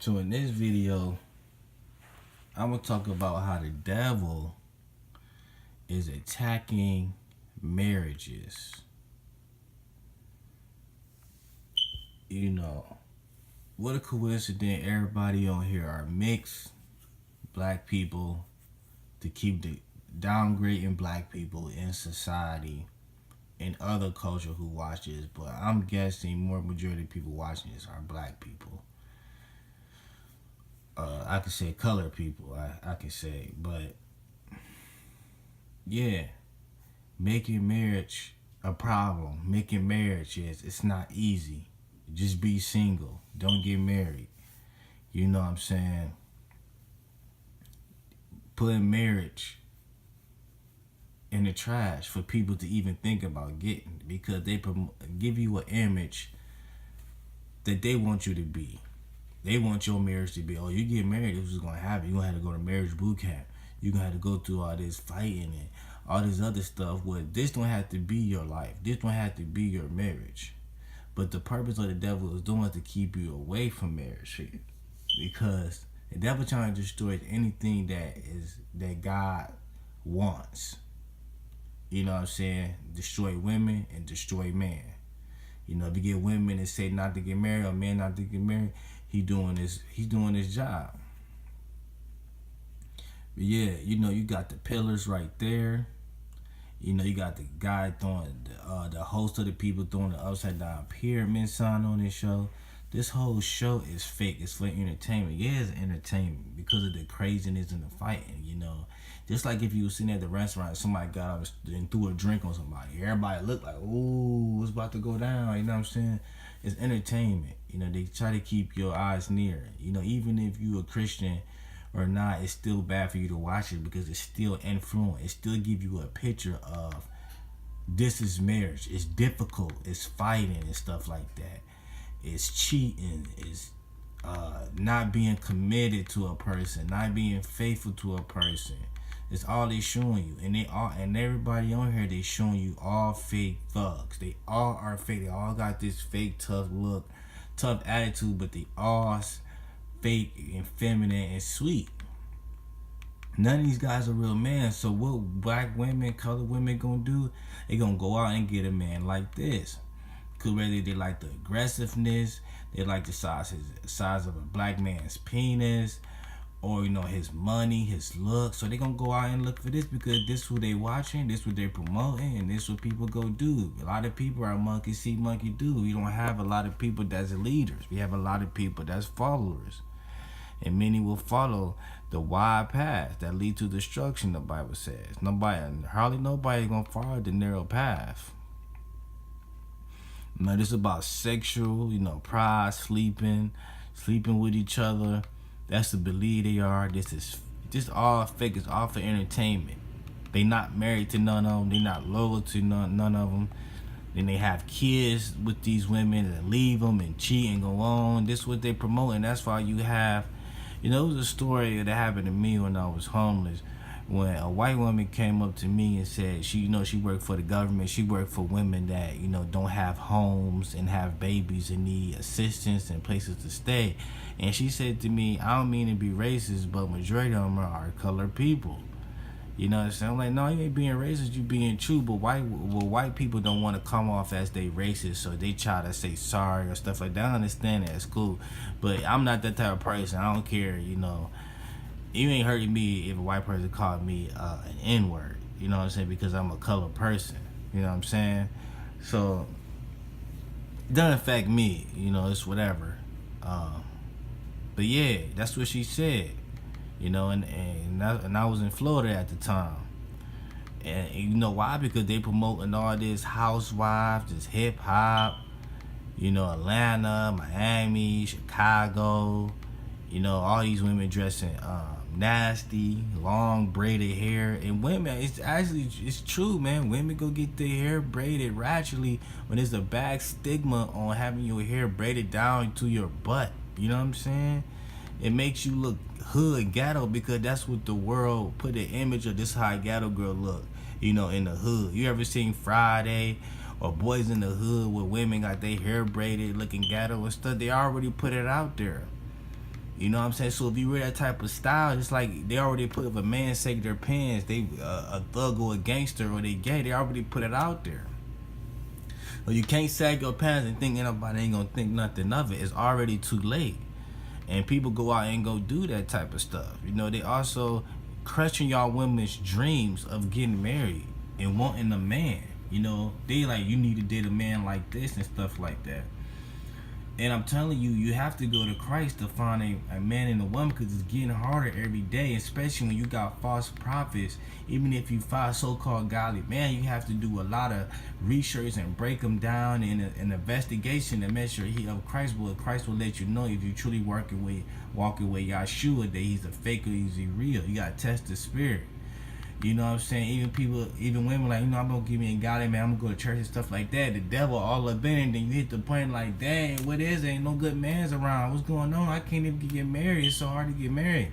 So in this video, I'm gonna talk about how the devil is attacking marriages. You know, what a coincidence! Everybody on here are mixed black people to keep the downgrading black people in society and other culture who watch this. But I'm guessing more majority of people watching this are black people. I could say colored people. I could say, but yeah, making marriage a problem. Making marriage it's not easy. Just be single. Don't get married. You know what I'm saying? Putting marriage in the trash for people to even think about getting, because they give you an image that they want you to be. They want your marriage to be, oh, you get married, this is going to happen. You're going to have to go to marriage boot camp. You're going to have to go through all this fighting and all this other stuff. Well, this don't have to be your life. This don't have to be your marriage. But the purpose of the devil is doing to keep you away from marriage. Because the devil trying to destroy anything that God wants. You know what I'm saying? Destroy women and destroy man. You know, if you get women that say not to get married or men not to get married, he's doing his job. But yeah, you know, you got the pillars right there. You know, you got the guy throwing the host of the people throwing the upside down pyramid sign on this show. This whole show is fake. It's for entertainment. Yeah, it's entertainment because of the craziness and the fighting, you know. Just like if you were sitting at the restaurant and somebody got up and threw a drink on somebody. Everybody looked like, ooh, it's about to go down. You know what I'm saying? It's entertainment. You know, they try to keep your eyes near it. You know, even if you a Christian or not, it's still bad for you to watch it because it's still influence. It still give you a picture of this is marriage. It's difficult. It's fighting and stuff like that. It's cheating. It's not being committed to a person, not being faithful to a person. It's all they showing you, and everybody on here, they showing you all fake thugs. They all are fake. They all got this fake tough look, tough attitude, but they all fake and feminine and sweet. None of these guys are real men. So what black women, colored women gonna do? They gonna go out and get a man like this. Cause whether they like the aggressiveness, they like the size of a black man's penis, or you know, his money, his look. So they gonna go out and look for this because this who they watching, this what they promoting, and this what people go do. A lot of people are monkey see, monkey do. We don't have a lot of people that's leaders. We have a lot of people that's followers, and many will follow the wide path that lead to destruction. The Bible says hardly nobody gonna follow the narrow path. You know, this is about sexual, you know, pride, sleeping with each other. That's the believe they are. This all fake. It's all for entertainment. They not married to none of them. They not loyal to none of them. Then they have kids with these women and leave them and cheat and go on. This is what they promote, and that's why you have, you know, it was a story that happened to me when I was homeless. When a white woman came up to me and said she worked for the government. She worked for women that, you know, don't have homes and have babies and need assistance and places to stay. And she said to me, I don't mean to be racist, but majority of them are colored people. You know what I'm saying? I'm like, no, you ain't being racist, you being true. But white people don't want to come off as they racist, so they try to say sorry or stuff like that. I understand that, it's cool. But I'm not that type of person. I don't care, you know. You ain't hurting me if a white person called me an N-word, you know what I'm saying, because I'm a colored person, you know what I'm saying? So, it doesn't affect me, you know, it's whatever. But yeah, that's what she said, you know, and I was in Florida at the time. And you know why? Because they promoting all this housewives, this hip-hop, you know, Atlanta, Miami, Chicago, you know, all these women dressing nasty, long braided hair. And women, it's true, man. Women go get their hair braided ratchetly when there's a bad stigma on having your hair braided down to your butt. You know what I'm saying? It makes you look hood ghetto because that's what the world put an image of. This how a ghetto girl look, you know, in the hood. You ever seen Friday or Boys in the Hood where women got their hair braided looking ghetto and stuff? They already put it out there. You know what I'm saying? So if you wear that type of style, it's like they already put, if a man sag their pants, they a thug or a gangster or they gay, they already put it out there. So you can't sag your pants and think anybody ain't gonna think nothing of it. It's already too late. And people go out and go do that type of stuff. You know, they also crushing y'all women's dreams of getting married and wanting a man. You know, they like, you need to date a man like this and stuff like that. And I'm telling you, you have to go to Christ to find a man and a woman, because it's getting harder every day, especially when you got false prophets. Even if you find so-called godly man, you have to do a lot of research and break them down in an investigation to make sure he of Christ. Will Christ will let you know if you truly walking with Yahshua, that he's a fake or he's a real. You gotta test the spirit. You know what I'm saying? Even people, even women, like, you know, I'm gonna give me a godly man, I'm gonna go to church and stuff like that. The devil all up in it, and then you hit the point like, dang, what is it? Ain't no good mans around. What's going on? I can't even get married. It's so hard to get married.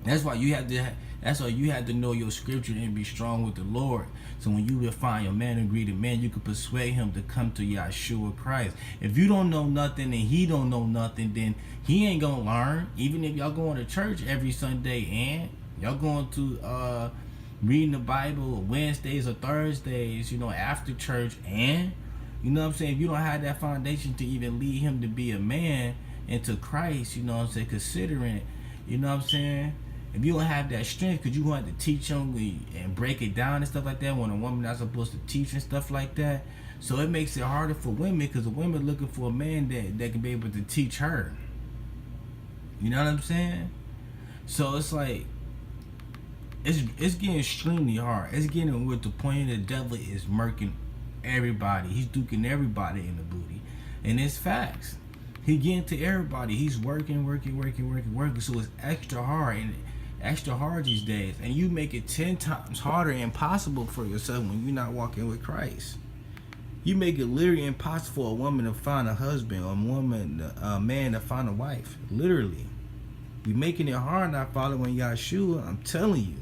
That's why you have to know your scripture and be strong with the Lord. So when you will find your man, agreed man, you can persuade him to come to Yahshua Christ. If you don't know nothing and he don't know nothing, then he ain't gonna learn. Even if y'all going to church every Sunday and y'all going to reading the Bible Wednesdays or Thursdays, you know, after church, and you know what I'm saying, if you don't have that foundation to even lead him to be a man into Christ, you know what I'm saying, considering, you know what I'm saying, if you don't have that strength, because you want to teach him and break it down and stuff like that, when a woman not supposed to teach and stuff like that. So it makes it harder for women, because the women looking for a man that can be able to teach her. You know what I'm saying? So it's like, it's getting extremely hard. It's getting with the point the devil is murking everybody. He's duking everybody in the booty. And it's facts. He getting to everybody. He's working. So it's extra hard these days. And you make it 10 times harder and impossible for yourself when you're not walking with Christ. You make it literally impossible for a woman to find a husband, or a man to find a wife. Literally. You're making it hard not following Yahshua. I'm telling you.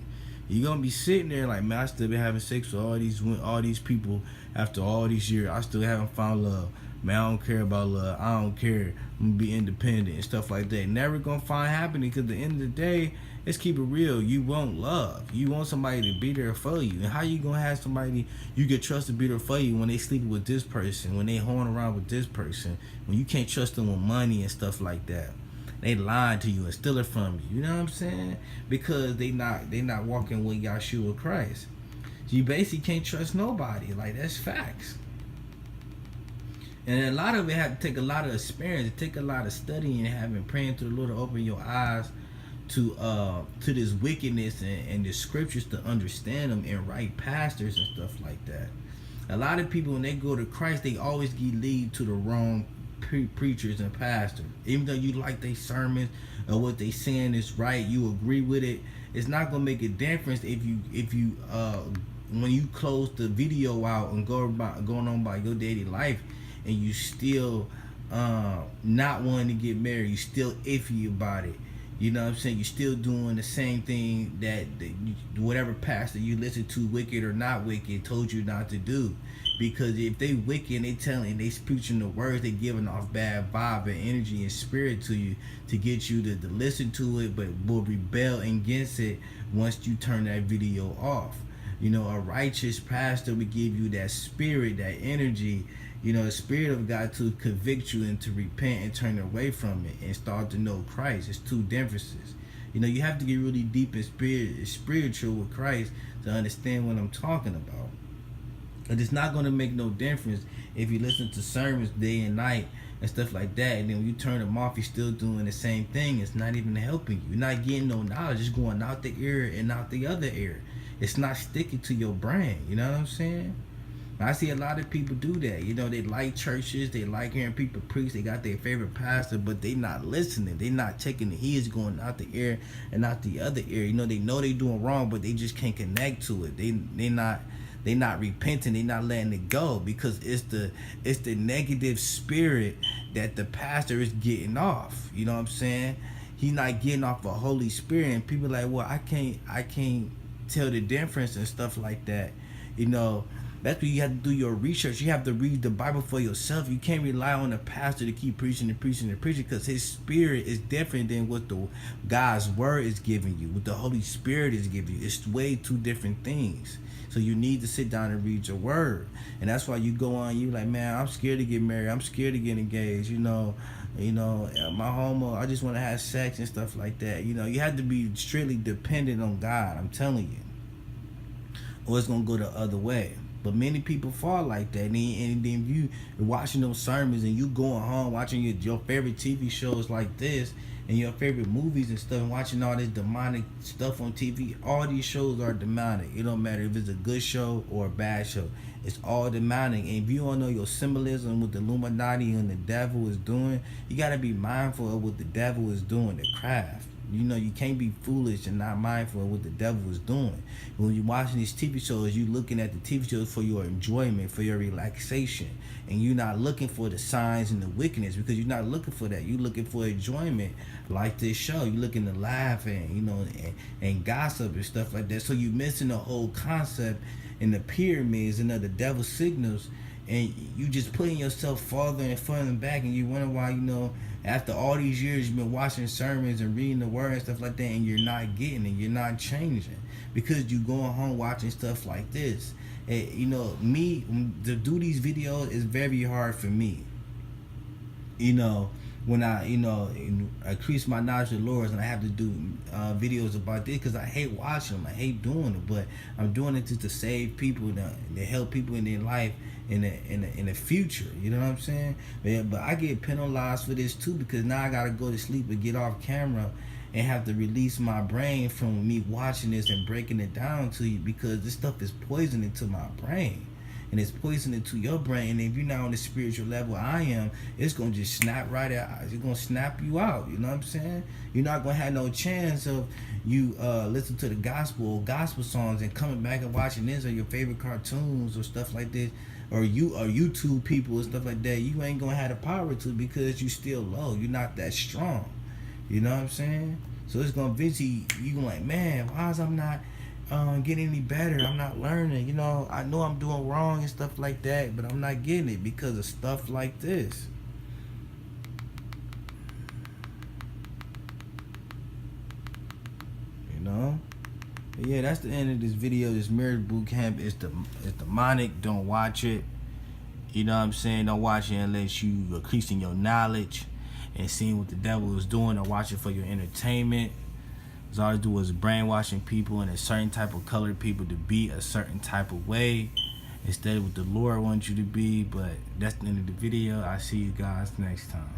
You're gonna be sitting there like, man, I still been having sex with all these people after all these years. I still haven't found love. Man, I don't care about love. I don't care. I'm gonna be independent and stuff like that. Never gonna find happening, because at the end of the day, let's keep it real. You want love. You want somebody to be there for you. And how you gonna have somebody you can trust to be there for you when they sleep with this person, when they horn around with this person, when you can't trust them with money and stuff like that? They lying to you and stealing from you. You know what I'm saying? Because they not walking with Yahshua Christ. So you basically can't trust nobody. Like, that's facts. And a lot of it had to take a lot of experience. It take a lot of studying and having, praying to the Lord to open your eyes to this wickedness and the scriptures, to understand them, and right pastors and stuff like that. A lot of people, when they go to Christ, they always get lead to the wrong preachers and pastors. Even though you like their sermons or what they saying is right, you agree with it, it's not gonna make a difference if you when you close the video out and going on by your daily life, and you still not wanting to get married, you still iffy about it. You know what I'm saying? You're still doing the same thing that whatever pastor you listen to, wicked or not wicked, told you not to do. Because if they wicked and they telling, they preaching the words, they giving off bad vibe and energy and spirit to you to get you to listen to it, but will rebel against it once you turn that video off. You know, a righteous pastor would give you that spirit, that energy, you know, the spirit of God to convict you and to repent and turn away from it and start to know Christ. It's two differences. You know, you have to get really deep and spiritual with Christ to understand what I'm talking about. But it's not going to make no difference if you listen to sermons day and night and stuff like that, and then when you turn them off, you're still doing the same thing. It's not even helping you. You're not getting no knowledge. It's going out the ear and out the other ear. It's not sticking to your brain. You know what I'm saying? I see a lot of people do that. You know, they like churches, they like hearing people preach, they got their favorite pastor, but they not listening. They not checking the ears going out the ear and out the other ear. You know they doing wrong, but they just can't connect to it. They not repenting, they not letting it go, because it's the negative spirit that the pastor is getting off. You know what I'm saying? He's not getting off a Holy Spirit, and people like, well, I can't tell the difference and stuff like that. You know, That's where you have to do your research. You have to read the Bible for yourself. You can't rely on the pastor to keep preaching and preaching and preaching, because his spirit is different than what the God's word is giving you, what the Holy Spirit is giving you. It's way two different things. So you need to sit down and read your word. And that's why you go on, you like, man, I'm scared to get married. I'm scared to get engaged. My homo, I just want to have sex and stuff like that. You have to be strictly dependent on God. I'm telling you. Or it's going to go the other way. But many people fall like that. And then you watching those sermons and you going home watching your favorite TV shows like this and your favorite movies and stuff, and watching all this demonic stuff on TV. All these shows are demonic. It don't matter if it's a good show or a bad show. It's all demonic. And if you don't know your symbolism, what the Illuminati and the devil is doing, you got to be mindful of what the devil is doing, the craft. You can't be foolish and not mindful of what the devil is doing. When you're watching these TV shows, you're looking at the TV shows for your enjoyment, for your relaxation. And you're not looking for the signs and the wickedness, because you're not looking for that. You're looking for enjoyment like this show. You're looking to laugh and gossip and stuff like that. So you're missing the whole concept in the pyramids and the devil's signals. And you just putting yourself farther and further back, and you wonder why, after all these years you've been watching sermons and reading the word and stuff like that, and you're not getting it, you're not changing, because you going home watching stuff like this. And, me to do these videos is very hard for me. When I increase my knowledge of the Lord, and I have to do videos about this, because I hate watching them, I hate doing it, but I'm doing it to save people, to help people in their life in the future. You know what I'm saying? But I get penalized for this too, because now I gotta go to sleep and get off camera and have to release my brain from me watching this and breaking it down to you, because this stuff is poisoning to my brain. And it's poisoning to your brain. And if you're not on the spiritual level I am, it's going to just snap right out. It's going to snap you out. You know what I'm saying? You're not going to have no chance of you listen to the gospel songs and coming back and watching this, or your favorite cartoons or stuff like this, or YouTube people and stuff like that. You ain't going to have the power to, because you still low. You're not that strong. You know what I'm saying? So it's going to eventually, you're going like, man, why is I'm not getting any better? I'm not learning. I know I'm doing wrong and stuff like that, but I'm not getting it because of stuff like this. But yeah, that's the end of this video. This marriage boot camp is demonic. Don't watch it. You know what I'm saying? Don't watch it unless you increasing your knowledge and seeing what the devil is doing, or watch it for your entertainment. All I do is brainwashing people and a certain type of colored people to be a certain type of way instead of what the Lord wants you to be. But that's the end of the video. I'll see you guys next time.